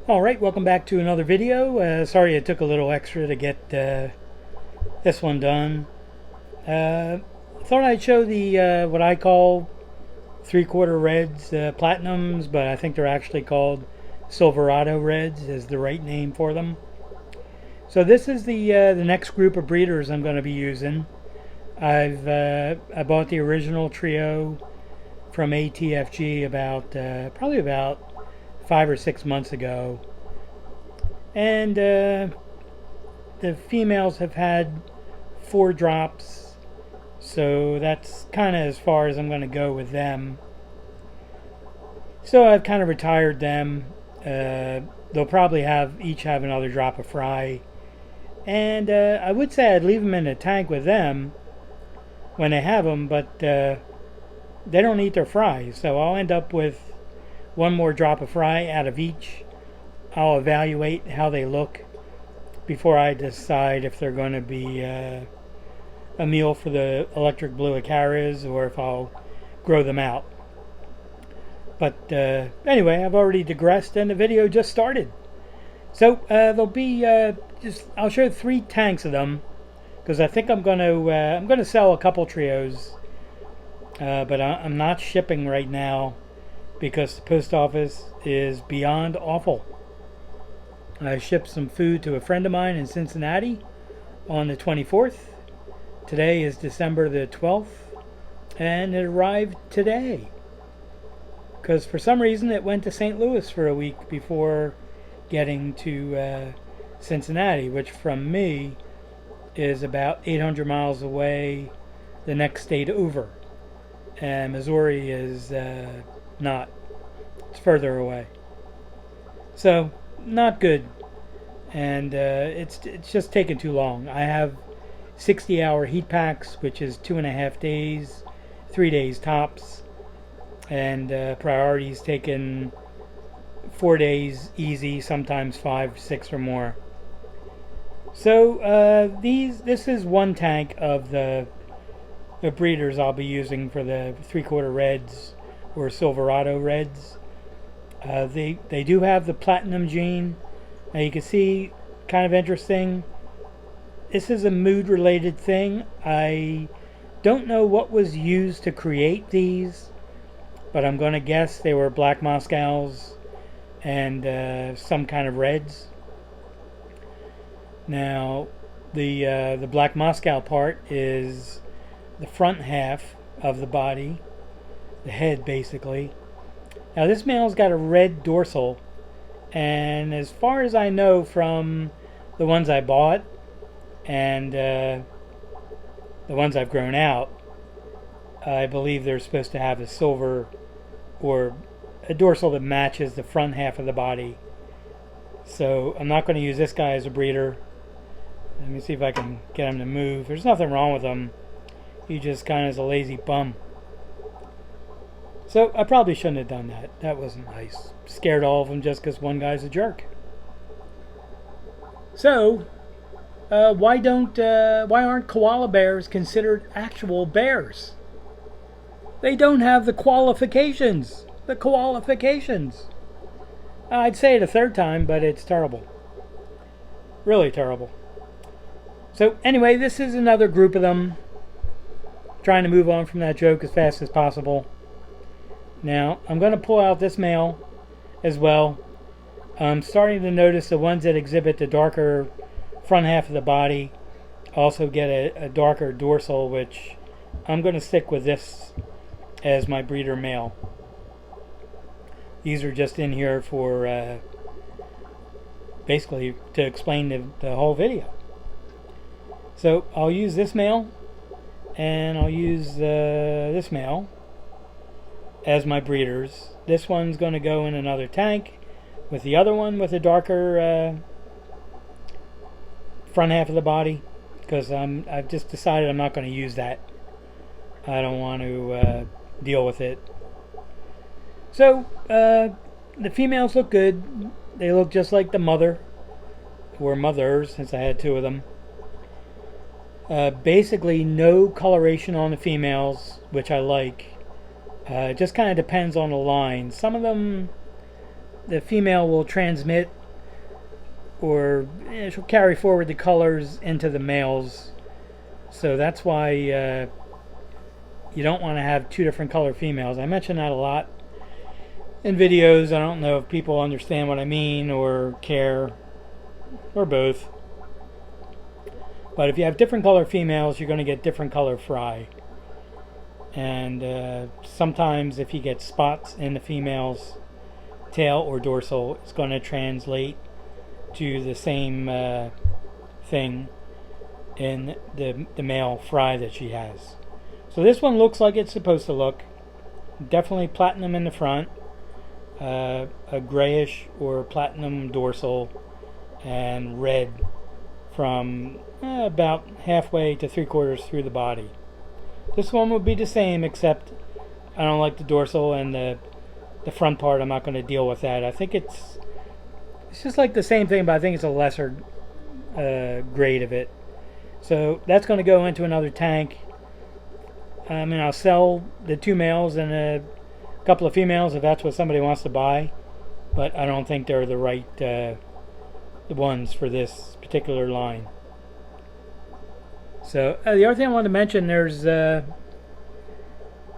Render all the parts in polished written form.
Alright, welcome back to another video. Sorry it took a little extra to get this one done. Thought I'd show the what I call 3/4 reds, platinums, but I think they're actually called Silverado Reds is the right name for them. So this is the next group of breeders I'm going to be using. I bought the original trio from ATFG probably about 5 or 6 months ago, and the females have had 4 drops, so that's kind of as far as I'm going to go with them. So I've kind of retired them. They'll probably each have another drop of fry, and I would say I'd leave them in a tank with them when they have them, but they don't eat their fry, so I'll end up with one more drop of fry out of each. I'll evaluate how they look before I decide if they're going to be a meal for the electric blue acaras or if I'll grow them out. But anyway, I've already digressed and the video just started. So there'll be I'll show 3 tanks of them because I think I'm going to sell a couple trios, but I'm not shipping right now because the post office is beyond awful. I shipped some food to a friend of mine in Cincinnati on the 24th. Today is December the 12th, and it arrived today. Because for some reason it went to St. Louis for a week before getting to Cincinnati, which from me is about 800 miles away, the next state over. And Missouri is not. It's further away. So, not good. And it's just taken too long. I have 60-hour heat packs, which is 2.5 days, 3 days tops. And priority's taken 4 days easy, sometimes 5, 6 or more. So this is one tank of the breeders I'll be using for the 3/4 reds or Silverado Reds. They do have the platinum gene. Now you can see, kind of interesting, this is a mood related thing. I don't know what was used to create these, but I'm going to guess they were black Moscows and some kind of reds. Now the black Moscow part is the front half of the body, the head basically. Now this male's got a red dorsal, and as far as I know from the ones I bought and the ones I've grown out, I believe they're supposed to have a silver or a dorsal that matches the front half of the body. So I'm not going to use this guy as a breeder. Let me see if I can get him to move. There's nothing wrong with him. He just kind of is a lazy bum. So I probably shouldn't have done that. That wasn't nice. Scared all of them just because one guy's a jerk. So why aren't koala bears considered actual bears? They don't have the qualifications. The qualifications. I'd say it a third time, but it's terrible. Really terrible. So anyway, this is another group of them. Trying to move on from that joke as fast as possible. Now, I'm going to pull out this male as well. I'm starting to notice the ones that exhibit the darker front half of the body also get a darker dorsal, which I'm going to stick with this as my breeder male. These are just in here for basically to explain the whole video. So I'll use this male and I'll use this male as my breeders. This one's going to go in another tank with the other one with a darker front half of the body, because I've just decided I'm not going to use that. I don't want to deal with it. So the females look good. They look just like the mother or mothers, since I had 2 of them. Basically no coloration on the females, which I like. It just kind of depends on the line. Some of them the female will transmit, or she'll carry forward the colors into the males. So that's why you don't want to have two different color females. I mention that a lot in videos. I don't know if people understand what I mean or care, or both. But if you have different color females, you're going to get different color fry. And sometimes if you get spots in the female's tail or dorsal, it's going to translate to the same thing in the male fry that she has. So this one looks like it's supposed to look. Definitely platinum in the front, a grayish or platinum dorsal, and red from about halfway to 3/4 through the body. This one would be the same, except I don't like the dorsal and the front part. I'm not going to deal with that. I think it's just like the same thing, but I think it's a lesser grade of it. So that's going to go into another tank. And I'll sell the two males and a couple of females if that's what somebody wants to buy. But I don't think they're the right the ones for this particular line. So the other thing I wanted to mention, there's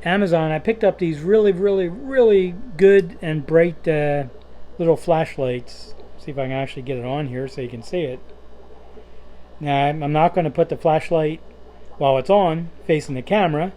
Amazon. I picked up these really good and bright little flashlights. See if I can actually get it on here so you can see it. Now I'm not going to put the flashlight while it's on facing the camera,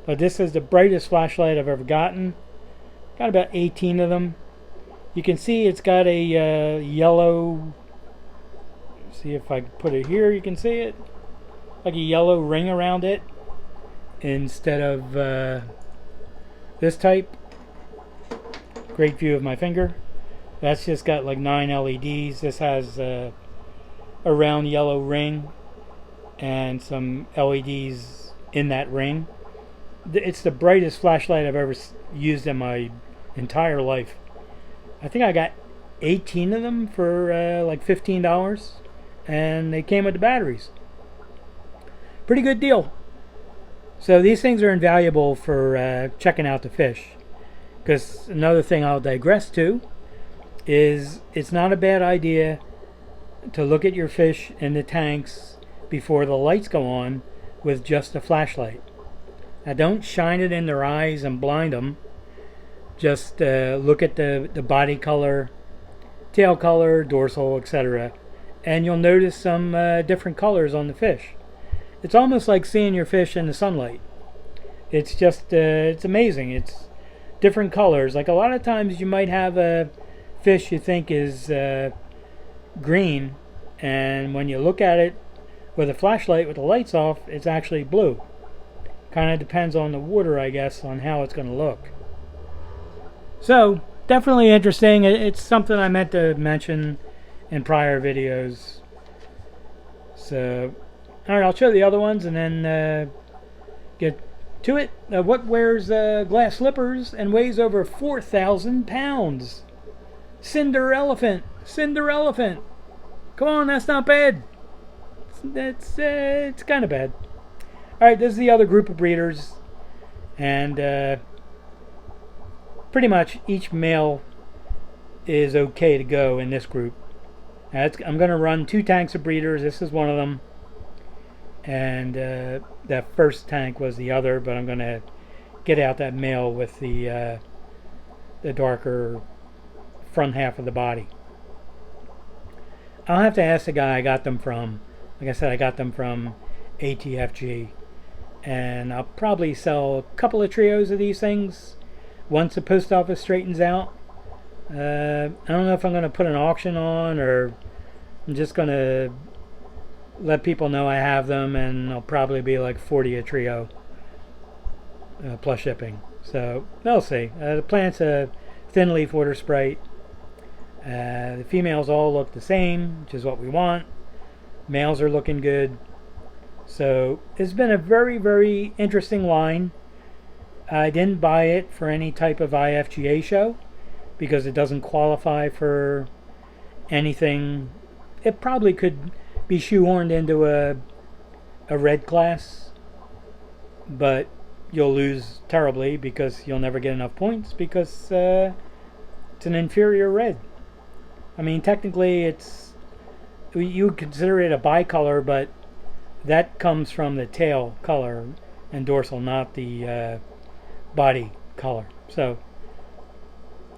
but this is the brightest flashlight I've ever gotten. Got about 18 of them. You can see it's got a yellow, see if I put it here, you can see it, like a yellow ring around it instead of this type. Great view of my finger. That's just got like 9 LEDs. This has a round yellow ring and some LEDs in that ring. It's the brightest flashlight I've ever used in my entire life. I think I got 18 of them for like $15, and they came with the batteries. Pretty good deal. So these things are invaluable for checking out the fish. Because another thing I'll digress to is it's not a bad idea to look at your fish in the tanks before the lights go on with just a flashlight. Now don't shine it in their eyes and blind them. Just look at the body color, tail color, dorsal, etc. And you'll notice some different colors on the fish. It's almost like seeing your fish in the sunlight. It's just, it's amazing. It's different colors. Like a lot of times you might have a fish you think is green, and when you look at it with a flashlight with the lights off, it's actually blue. Kind of depends on the water, I guess, on how it's going to look. So definitely interesting. It's something I meant to mention in prior videos. So alright, I'll show the other ones and then get to it. What wears glass slippers and weighs over 4,000 pounds? Cinder elephant. Cinder elephant. Come on, that's not bad. It's kind of bad. Alright, this is the other group of breeders. And pretty much each male is okay to go in this group. Now I'm going to run 2 tanks of breeders. This is one of them. And that first tank was the other, but I'm going to get out that male with the darker front half of the body. I'll have to ask the guy I got them from. Like I said, I got them from ATFG. And I'll probably sell a couple of trios of these things once the post office straightens out. I don't know if I'm going to put an auction on, or I'm just going to let people know I have them, and I'll probably be like 40 a trio plus shipping. So we'll see. The plant's a thin leaf water sprite. The females all look the same, which is what we want. Males are looking good. So it's been a very interesting line. I didn't buy it for any type of IFGA show because it doesn't qualify for anything. It probably could be shoehorned into a red class, but you'll lose terribly because you'll never get enough points because it's it's an inferior red. I mean, technically you would consider it a bicolor, but that comes from the tail color and dorsal, not the body color. So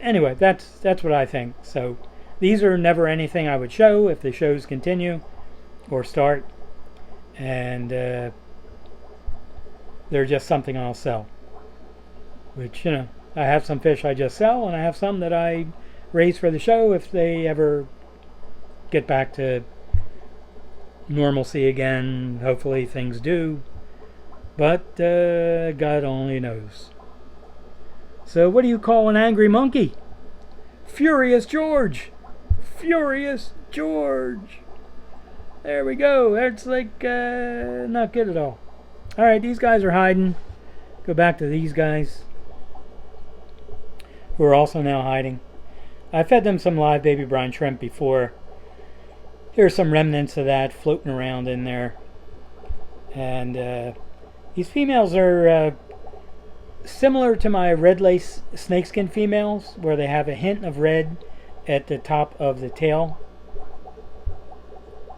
anyway, that's what I think. So these are never anything I would show if the shows continue or start, and they're just something I'll sell. Which, I have some fish I just sell, and I have some that I raise for the show if they ever get back to normalcy again. Hopefully things do, but God only knows. So what do you call an angry monkey? Furious George! Furious George! There we go. That's like not good at all. Alright, these guys are hiding. Go back to these guys, who are also now hiding. I fed them some live baby brine shrimp before. Here's some remnants of that floating around in there. And these females are similar to my red lace snakeskin females, where they have a hint of red at the top of the tail,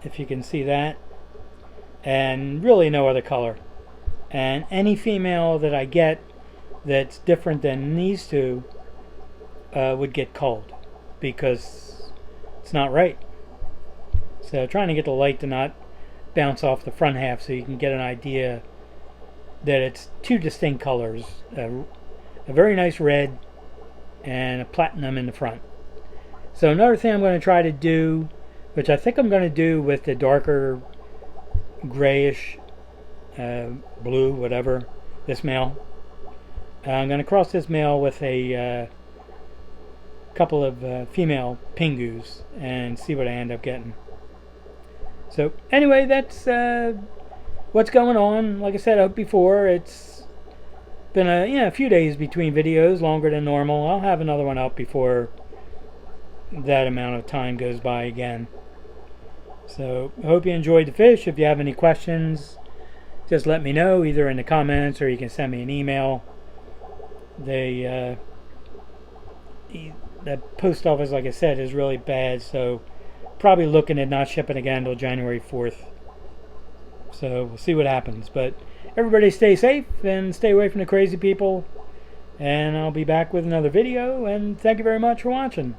if you can see that, and really no other color. And any female that I get that's different than these two would get culled, because it's not right. So trying to get the light to not bounce off the front half so you can get an idea that it's two distinct colors, a very nice red and a platinum in the front. So another thing I'm going to try to do, which I think I'm going to do with the darker grayish blue, whatever, this male, I'm going to cross this male with a couple of female pingus and see what I end up getting. So anyway, that's what's going on. Like I said before, it's been a few days between videos, longer than normal. I'll have another one up before that amount of time goes by again. So I hope you enjoyed the fish. If you have any questions, just let me know, either in the comments or you can send me an email. The post office, like I said, is really bad, so probably looking at not shipping again until January 4th. So we'll see what happens. But everybody stay safe and stay away from the crazy people. And I'll be back with another video. And thank you very much for watching.